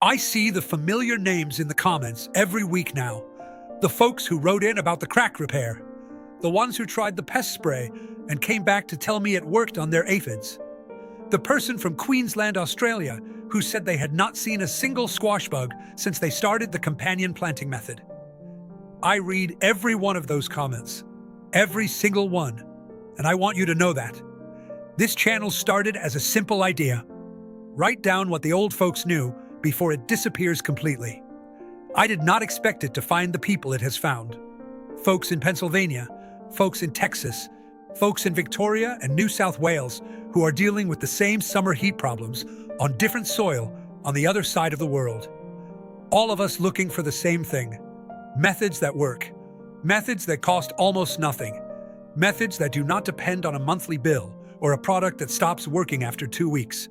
I see the familiar names in the comments every week now. The folks who wrote in about the crack repair. The ones who tried the pest spray and came back to tell me it worked on their aphids. The person from Queensland, Australia, who said they had not seen a single squash bug since they started the companion planting method. I read every one of those comments, every single one, and I want you to know that. This channel started as a simple idea. Write down what the old folks knew before it disappears completely. I did not expect it to find the people it has found. Folks in Pennsylvania, folks in Texas, folks in Victoria and New South Wales who are dealing with the same summer heat problems on different soil on the other side of the world. All of us looking for the same thing. Methods that work. Methods that cost almost nothing. Methods that do not depend on a monthly bill or a product that stops working after 2 weeks.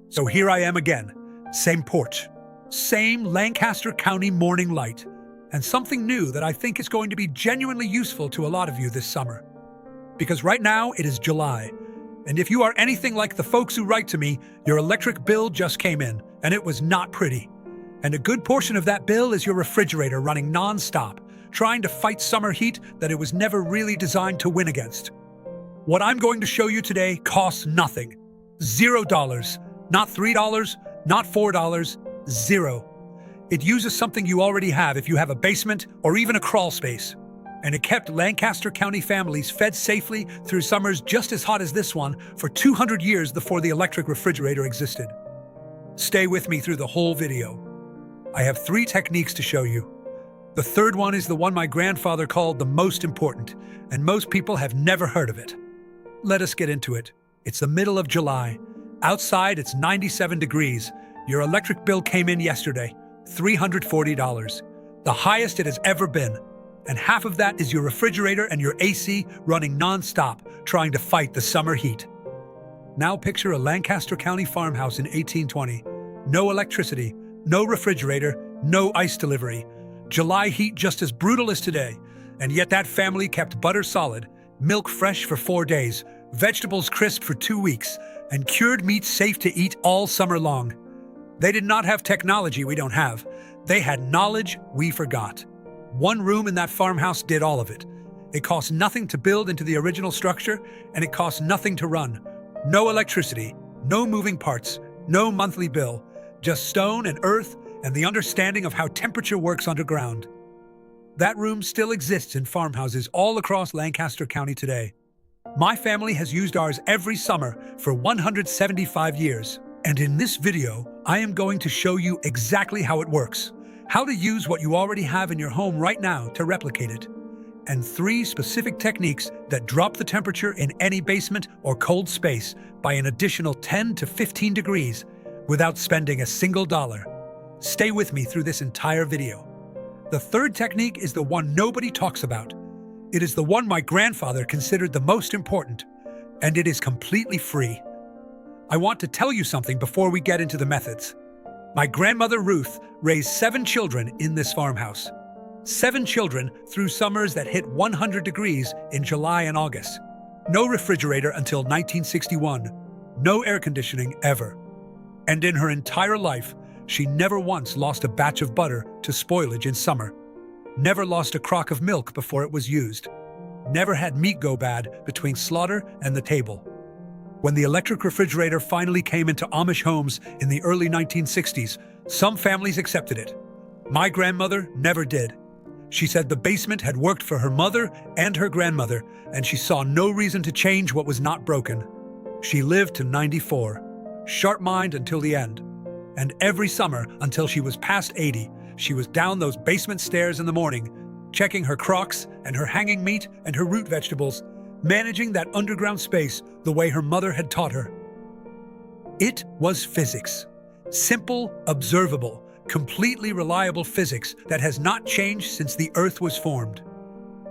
So here I am again. Same porch. Same Lancaster County morning light. And something new that I think is going to be genuinely useful to a lot of you this summer. Because right now it is July. And if you are anything like the folks who write to me, your electric bill just came in, and it was not pretty. And a good portion of that bill is your refrigerator running non-stop, trying to fight summer heat that it was never really designed to win against. What I'm going to show you today costs nothing. $0. Not $3, not $4, zero. It uses something you already have if you have a basement or even a crawl space. And it kept Lancaster County families fed safely through summers just as hot as this one for 200 years before the electric refrigerator existed. Stay with me through the whole video. I have 3 techniques to show you. The third one is the one my grandfather called the most important, and most people have never heard of it. Let us get into it. It's the middle of July. Outside, it's 97 degrees. Your electric bill came in yesterday, $340. The highest it has ever been. And half of that is your refrigerator and your AC running non-stop, trying to fight the summer heat. Now picture a Lancaster County farmhouse in 1820. No electricity, no refrigerator, no ice delivery. July heat just as brutal as today. And yet that family kept butter solid, milk fresh for 4 days, vegetables crisp for 2 weeks, and cured meat safe to eat all summer long. They did not have technology we don't have. They had knowledge we forgot. One room in that farmhouse did all of it. It cost nothing to build into the original structure, and it cost nothing to run. No electricity, no moving parts, no monthly bill, just stone and earth and the understanding of how temperature works underground. That room still exists in farmhouses all across Lancaster County today. My family has used ours every summer for 175 years. And in this video, I am going to show you exactly how it works. How to use what you already have in your home right now to replicate it. And 3 specific techniques that drop the temperature in any basement or cold space by an additional 10 to 15 degrees without spending a single dollar. Stay with me through this entire video. The third technique is the one nobody talks about. It is the one my grandfather considered the most important, and it is completely free. I want to tell you something before we get into the methods. My grandmother Ruth raised 7 children in this farmhouse. 7 children through summers that hit 100 degrees in July and August. No refrigerator until 1961. No air conditioning ever. And in her entire life, she never once lost a batch of butter to spoilage in summer. Never lost a crock of milk before it was used. Never had meat go bad between slaughter and the table. When the electric refrigerator finally came into Amish homes in the early 1960s, some families accepted it. My grandmother never did. She said the basement had worked for her mother and her grandmother, and she saw no reason to change what was not broken. She lived to 94, sharp-minded until the end. And every summer, until she was past 80, she was down those basement stairs in the morning, checking her crocks and her hanging meat and her root vegetables, managing that underground space the way her mother had taught her. It was physics. Simple, observable, completely reliable physics that has not changed since the Earth was formed.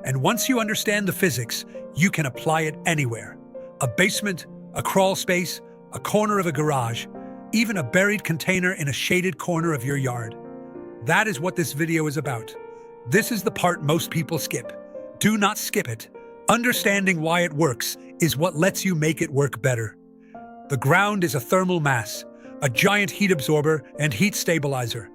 And once you understand the physics, you can apply it anywhere. A basement, a crawl space, a corner of a garage, even a buried container in a shaded corner of your yard. That is what this video is about. This is the part most people skip. Do not skip it. Understanding why it works is what lets you make it work better. The ground is a thermal mass. a giant heat absorber and heat stabilizer.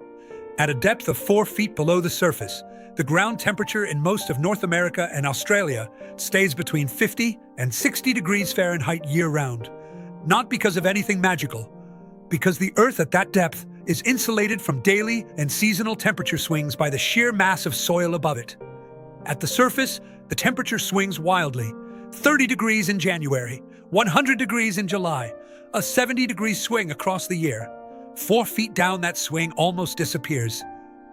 At a depth of 4 feet below the surface, the ground temperature in most of North America and Australia stays between 50 and 60 degrees Fahrenheit year-round. Not because of anything magical, because the Earth at that depth is insulated from daily and seasonal temperature swings by the sheer mass of soil above it. At the surface, the temperature swings wildly. 30 degrees in January, 100 degrees in July, a 70-degree swing across the year. 4 feet down, that swing almost disappears.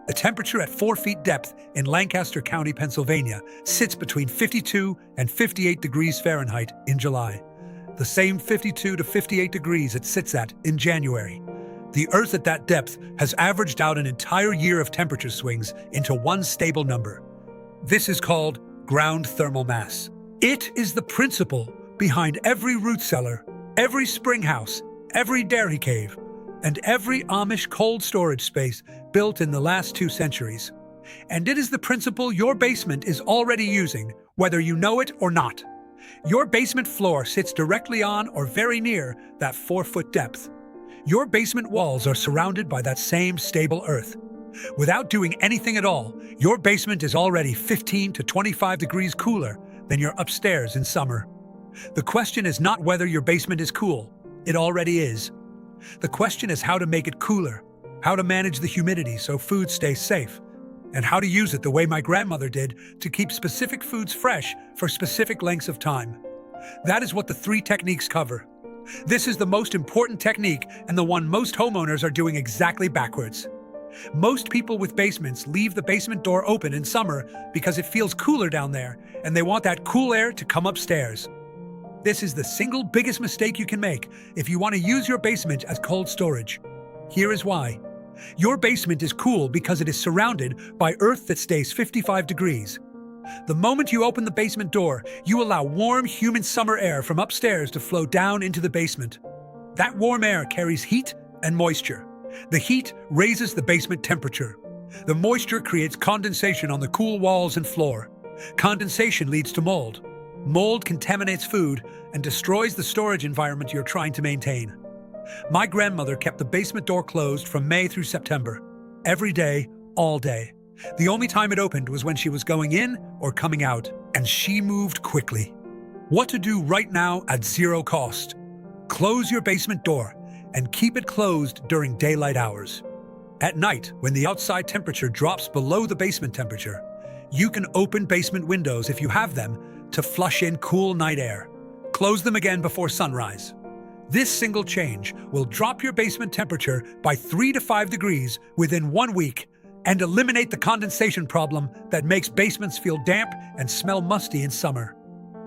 The temperature at 4 feet depth in Lancaster County, Pennsylvania, sits between 52 and 58 degrees Fahrenheit in July. The same 52 to 58 degrees it sits at in January. The Earth at that depth has averaged out an entire year of temperature swings into one stable number. This is called ground thermal mass. It is the principle behind every root cellar, every spring house, every dairy cave, and every Amish cold storage space built in the last 2 centuries. And it is the principle your basement is already using, whether you know it or not. Your basement floor sits directly on or very near that 4-foot depth. Your basement walls are surrounded by that same stable earth. Without doing anything at all, your basement is already 15 to 25 degrees cooler than your upstairs in summer. The question is not whether your basement is cool. It already is. The question is how to make it cooler, how to manage the humidity so food stays safe, and how to use it the way my grandmother did to keep specific foods fresh for specific lengths of time. That is what the 3 techniques cover. This is the most important technique and the one most homeowners are doing exactly backwards. Most people with basements leave the basement door open in summer because it feels cooler down there and they want that cool air to come upstairs. This is the single biggest mistake you can make if you want to use your basement as cold storage. Here is why. Your basement is cool because it is surrounded by earth that stays 55 degrees. The moment you open the basement door, you allow warm, humid summer air from upstairs to flow down into the basement. That warm air carries heat and moisture. The heat raises the basement temperature. The moisture creates condensation on the cool walls and floor. Condensation leads to mold. Mold contaminates food and destroys the storage environment you're trying to maintain. My grandmother kept the basement door closed from May through September. Every day, all day. The only time it opened was when she was going in or coming out, and she moved quickly. What to do right now at 0 cost? Close your basement door and keep it closed during daylight hours. At night, when the outside temperature drops below the basement temperature, you can open basement windows if you have them to flush in cool night air. Close them again before sunrise. This single change will drop your basement temperature by 3 to 5 degrees within 1 week and eliminate the condensation problem that makes basements feel damp and smell musty in summer.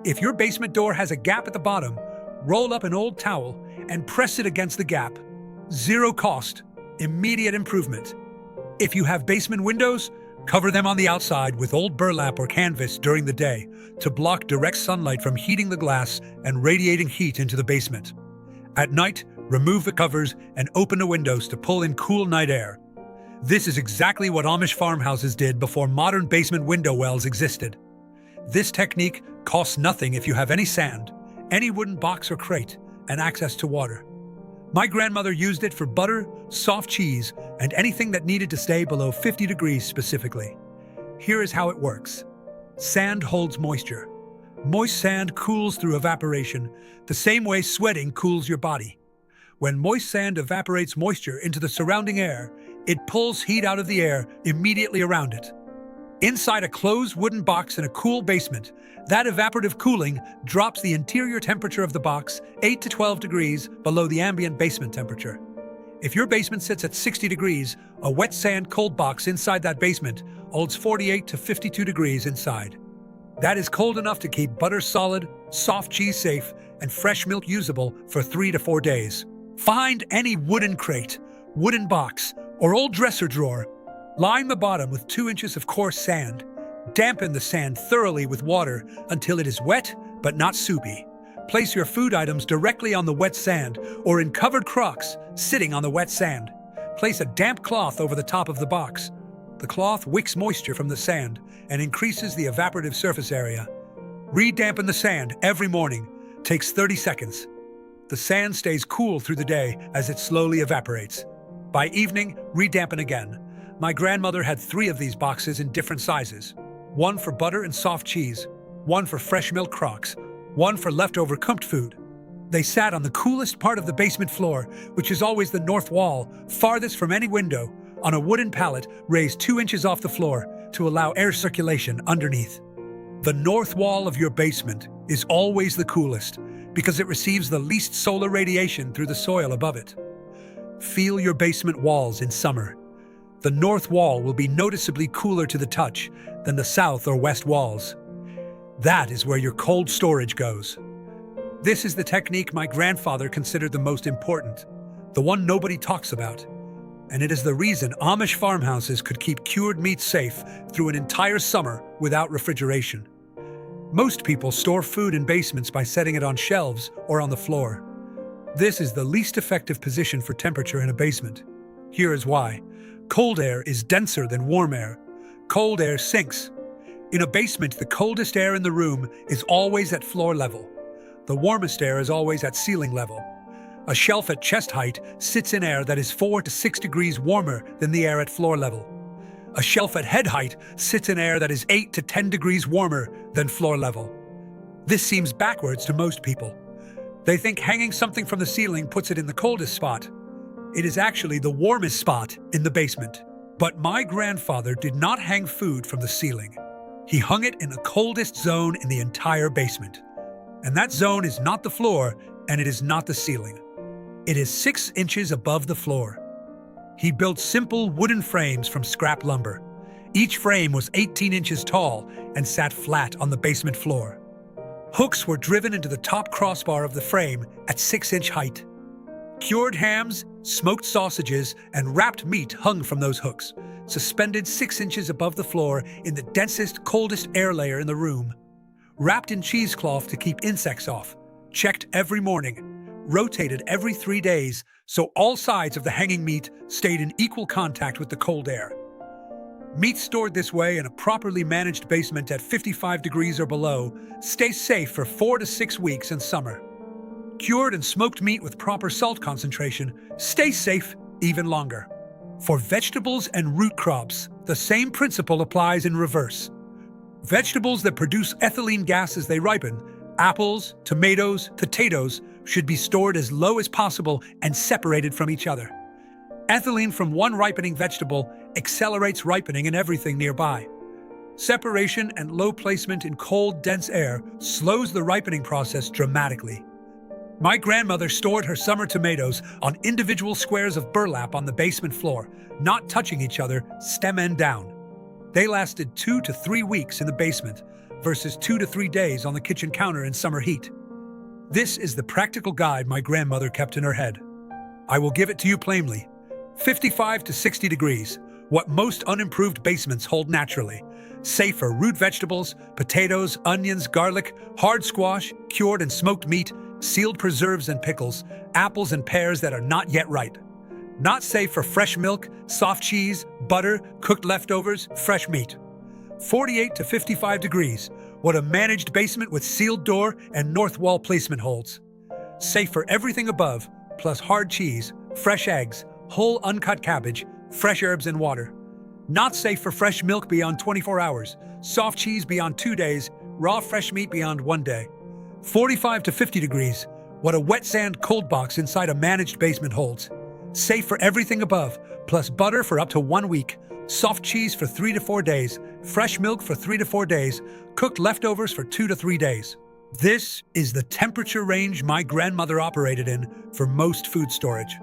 If your basement door has a gap at the bottom, roll up an old towel and press it against the gap. 0 cost, immediate improvement. If you have basement windows, cover them on the outside with old burlap or canvas during the day to block direct sunlight from heating the glass and radiating heat into the basement. At night, remove the covers and open the windows to pull in cool night air. This is exactly what Amish farmhouses did before modern basement window wells existed. This technique costs nothing if you have any sand, any wooden box or crate, and access to water. My grandmother used it for butter, soft cheese, and anything that needed to stay below 50 degrees specifically. Here is how it works. Sand holds moisture. Moist sand cools through evaporation, the same way sweating cools your body. When moist sand evaporates moisture into the surrounding air, it pulls heat out of the air immediately around it. Inside a closed wooden box in a cool basement, that evaporative cooling drops the interior temperature of the box 8 to 12 degrees below the ambient basement temperature. If your basement sits at 60 degrees, a wet sand cold box inside that basement holds 48 to 52 degrees inside. That is cold enough to keep butter solid, soft cheese safe, and fresh milk usable for 3 to 4 days. Find any wooden crate, wooden box, or old dresser drawer. Line the bottom with 2 inches of coarse sand. Dampen the sand thoroughly with water until it is wet but not soupy. Place your food items directly on the wet sand or in covered crocks sitting on the wet sand. Place a damp cloth over the top of the box. The cloth wicks moisture from the sand and increases the evaporative surface area. Re-dampen the sand every morning. Takes 30 seconds. The sand stays cool through the day as it slowly evaporates. By evening, redampen again. My grandmother had 3 of these boxes in different sizes. One for butter and soft cheese, one for fresh milk crocks, one for leftover cooked food. They sat on the coolest part of the basement floor, which is always the north wall, farthest from any window, on a wooden pallet raised 2 inches off the floor to allow air circulation underneath. The north wall of your basement is always the coolest because it receives the least solar radiation through the soil above it. Feel your basement walls in summer. The north wall will be noticeably cooler to the touch than the south or west walls. That is where your cold storage goes. This is the technique my grandfather considered the most important, the one nobody talks about. And it is the reason Amish farmhouses could keep cured meat safe through an entire summer without refrigeration. Most people store food in basements by setting it on shelves or on the floor. This is the least effective position for temperature in a basement. Here is why. Cold air is denser than warm air. Cold air sinks. In a basement, the coldest air in the room is always at floor level. The warmest air is always at ceiling level. A shelf at chest height sits in air that is 4 to 6 degrees warmer than the air at floor level. A shelf at head height sits in air that is 8 to 10 degrees warmer than floor level. This seems backwards to most people. They think hanging something from the ceiling puts it in the coldest spot. It is actually the warmest spot in the basement. But my grandfather did not hang food from the ceiling. He hung it in the coldest zone in the entire basement. And that zone is not the floor, and it is not the ceiling. It is 6 inches above the floor. He built simple wooden frames from scrap lumber. Each frame was 18 inches tall and sat flat on the basement floor. Hooks were driven into the top crossbar of the frame at 6-inch height. Cured hams, smoked sausages, and wrapped meat hung from those hooks, suspended 6 inches above the floor in the densest, coldest air layer in the room. Wrapped in cheesecloth to keep insects off, checked every morning, rotated every 3 days so all sides of the hanging meat stayed in equal contact with the cold air. Meat stored this way in a properly managed basement at 55 degrees or below stays safe for 4 to 6 weeks in summer. Cured and smoked meat with proper salt concentration stays safe even longer. For vegetables and root crops, the same principle applies in reverse. Vegetables that produce ethylene gas as they ripen, apples, tomatoes, potatoes, should be stored as low as possible and separated from each other. Ethylene from one ripening vegetable accelerates ripening in everything nearby. Separation and low placement in cold, dense air slows the ripening process dramatically. My grandmother stored her summer tomatoes on individual squares of burlap on the basement floor, not touching each other, stem end down. They lasted 2 to 3 weeks in the basement versus 2 to 3 days on the kitchen counter in summer heat. This is the practical guide my grandmother kept in her head. I will give it to you plainly. 55 to 60 degrees, what most unimproved basements hold naturally. Safe for root vegetables, potatoes, onions, garlic, hard squash, cured and smoked meat, sealed preserves and pickles, apples and pears that are not yet ripe. Not safe for fresh milk, soft cheese, butter, cooked leftovers, fresh meat. 48 to 55 degrees, what a managed basement with sealed door and north wall placement holds. Safe for everything above, plus hard cheese, fresh eggs, whole uncut cabbage, fresh herbs and water. Not safe for fresh milk beyond 24 hours, soft cheese beyond 2 days, raw fresh meat beyond 1 day. 45 to 50 degrees, what a wet sand cold box inside a managed basement holds. Safe for everything above, plus butter for up to 1 week, soft cheese for 3 to 4 days, fresh milk for 3 to 4 days, cooked leftovers for 2 to 3 days. This is the temperature range my grandmother operated in for most food storage.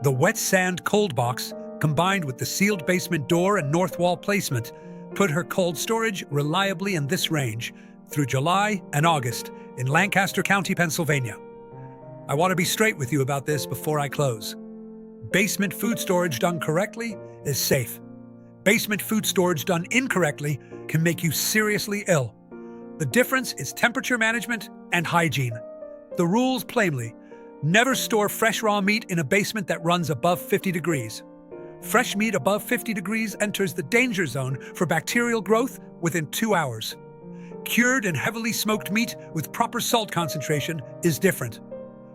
The wet sand cold box, combined with the sealed basement door and north wall placement, put her cold storage reliably in this range through July and August in Lancaster County, Pennsylvania. I want to be straight with you about this before I close. Basement food storage done correctly is safe. Basement food storage done incorrectly can make you seriously ill. The difference is temperature management and hygiene. The rules plainly: never store fresh raw meat in a basement that runs above 50 degrees. Fresh meat above 50 degrees enters the danger zone for bacterial growth within 2 hours. Cured and heavily smoked meat with proper salt concentration is different.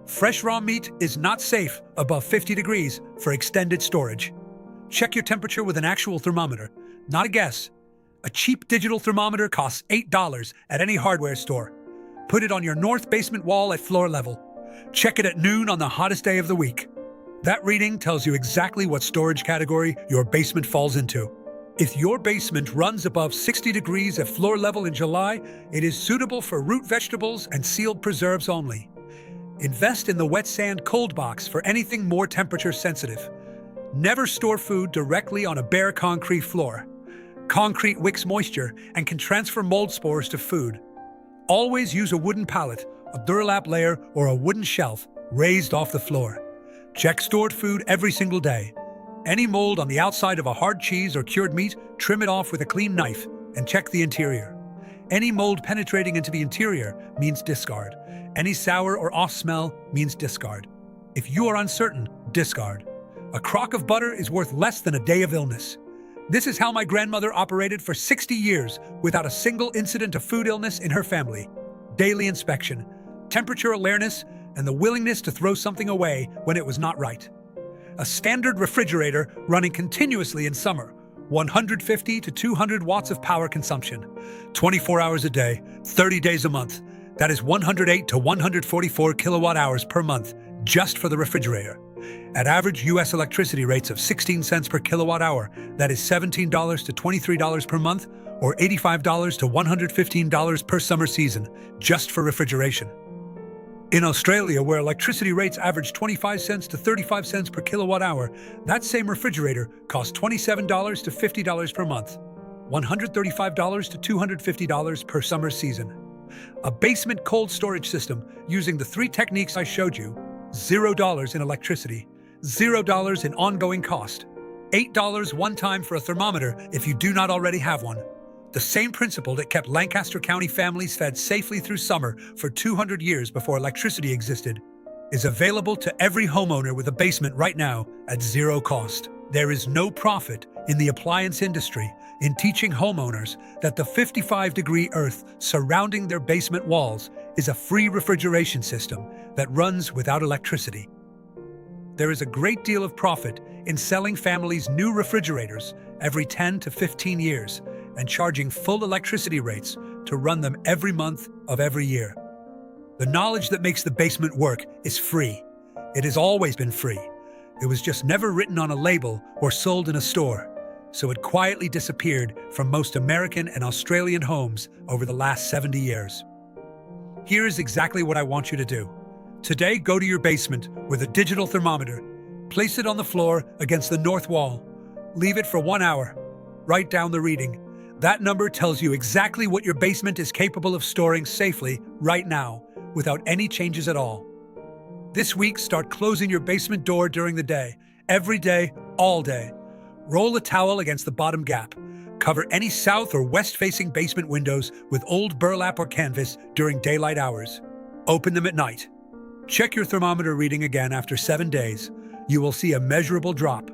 Fresh raw meat is not safe above 50 degrees for extended storage. Check your temperature with an actual thermometer, not a guess. A cheap digital thermometer costs $8 at any hardware store. Put it on your north basement wall at floor level. Check it at noon on the hottest day of the week. That reading tells you exactly what storage category your basement falls into. If your basement runs above 60 degrees at floor level in July, it is suitable for root vegetables and sealed preserves only. Invest in the wet sand cold box for anything more temperature sensitive. Never store food directly on a bare concrete floor. Concrete wicks moisture and can transfer mold spores to food. Always use a wooden pallet, a burlap layer, or a wooden shelf raised off the floor. Check stored food every single day. Any mold on the outside of a hard cheese or cured meat, trim it off with a clean knife and check the interior. Any mold penetrating into the interior means discard. Any sour or off smell means discard. If you are uncertain, discard. A crock of butter is worth less than a day of illness. This is how my grandmother operated for 60 years without a single incident of food illness in her family. Daily inspection, temperature awareness, and the willingness to throw something away when it was not right. A standard refrigerator running continuously in summer, 150 to 200 watts of power consumption, 24 hours a day, 30 days a month. That is 108 to 144 kilowatt hours per month just for the refrigerator. At average U.S. electricity rates of 16 cents per kilowatt hour, that is $17 to $23 per month, or $85 to $115 per summer season, just for refrigeration. In Australia, where electricity rates average 25 cents to 35 cents per kilowatt hour, that same refrigerator costs $27 to $50 per month, $135 to $250 per summer season. A basement cold storage system using the 3 techniques I showed you: $0 in electricity, $0 in ongoing cost, $8 one time for a thermometer if you do not already have one. The same principle that kept Lancaster County families fed safely through summer for 200 years before electricity existed is available to every homeowner with a basement right now at 0 cost. There is no profit in the appliance industry in teaching homeowners that the 55-degree earth surrounding their basement walls is a free refrigeration system that runs without electricity. There is a great deal of profit in selling families new refrigerators every 10 to 15 years and charging full electricity rates to run them every month of every year. The knowledge that makes the basement work is free. It has always been free. It was just never written on a label or sold in a store, so it quietly disappeared from most American and Australian homes over the last 70 years. Here is exactly what I want you to do. Today, go to your basement with a digital thermometer. Place it on the floor against the north wall. Leave it for 1 hour. Write down the reading. That number tells you exactly what your basement is capable of storing safely right now, without any changes at all. This week, start closing your basement door during the day, every day, all day. Roll a towel against the bottom gap. Cover any south or west-facing basement windows with old burlap or canvas during daylight hours. Open them at night. Check your thermometer reading again after 7 days. You will see a measurable drop.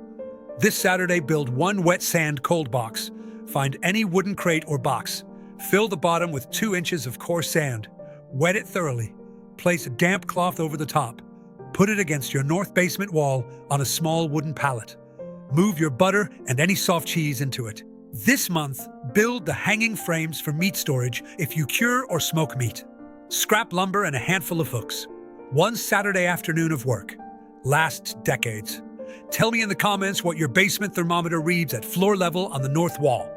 This Saturday, build 1 wet sand cold box. Find any wooden crate or box. Fill the bottom with 2 inches of coarse sand. Wet it thoroughly. Place a damp cloth over the top. Put it against your north basement wall on a small wooden pallet. Move your butter and any soft cheese into it. This month, build the hanging frames for meat storage if you cure or smoke meat. Scrap lumber and a handful of hooks. 1 Saturday afternoon of work. Lasts decades. Tell me in the comments what your basement thermometer reads at floor level on the north wall.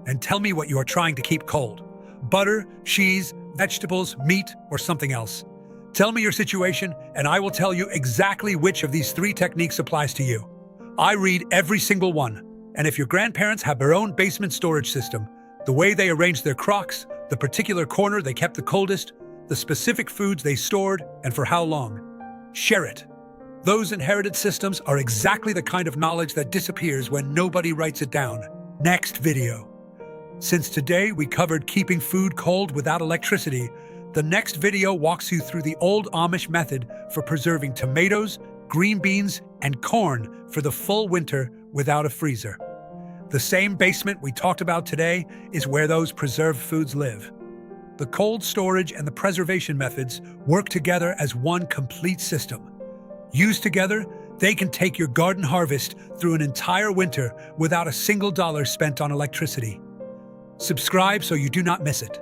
And tell me what you are trying to keep cold. Butter, cheese, vegetables, meat, or something else. Tell me your situation, and I will tell you exactly which of these 3 techniques applies to you. I read every single one. And if your grandparents have their own basement storage system, the way they arranged their crocks, the particular corner they kept the coldest, the specific foods they stored, and for how long, share it. Those inherited systems are exactly the kind of knowledge that disappears when nobody writes it down. Next video. Since today we covered keeping food cold without electricity, the next video walks you through the old Amish method for preserving tomatoes, green beans, and corn for the full winter without a freezer. The same basement we talked about today is where those preserved foods live. The cold storage and the preservation methods work together as one complete system. Used together, they can take your garden harvest through an entire winter without a single dollar spent on electricity. Subscribe so you do not miss it.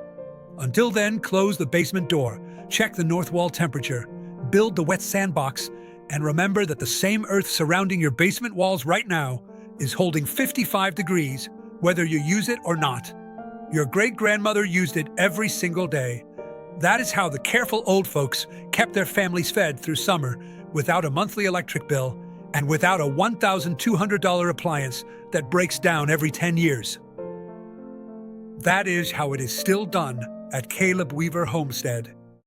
Until then, close the basement door, check the north wall temperature, build the wet sandbox, and remember that the same earth surrounding your basement walls right now is holding 55 degrees, whether you use it or not. Your great-grandmother used it every single day. That is how the careful old folks kept their families fed through summer without a monthly electric bill and without a $1,200 appliance that breaks down every 10 years. That is how it is still done at Caleb Weaver Homestead.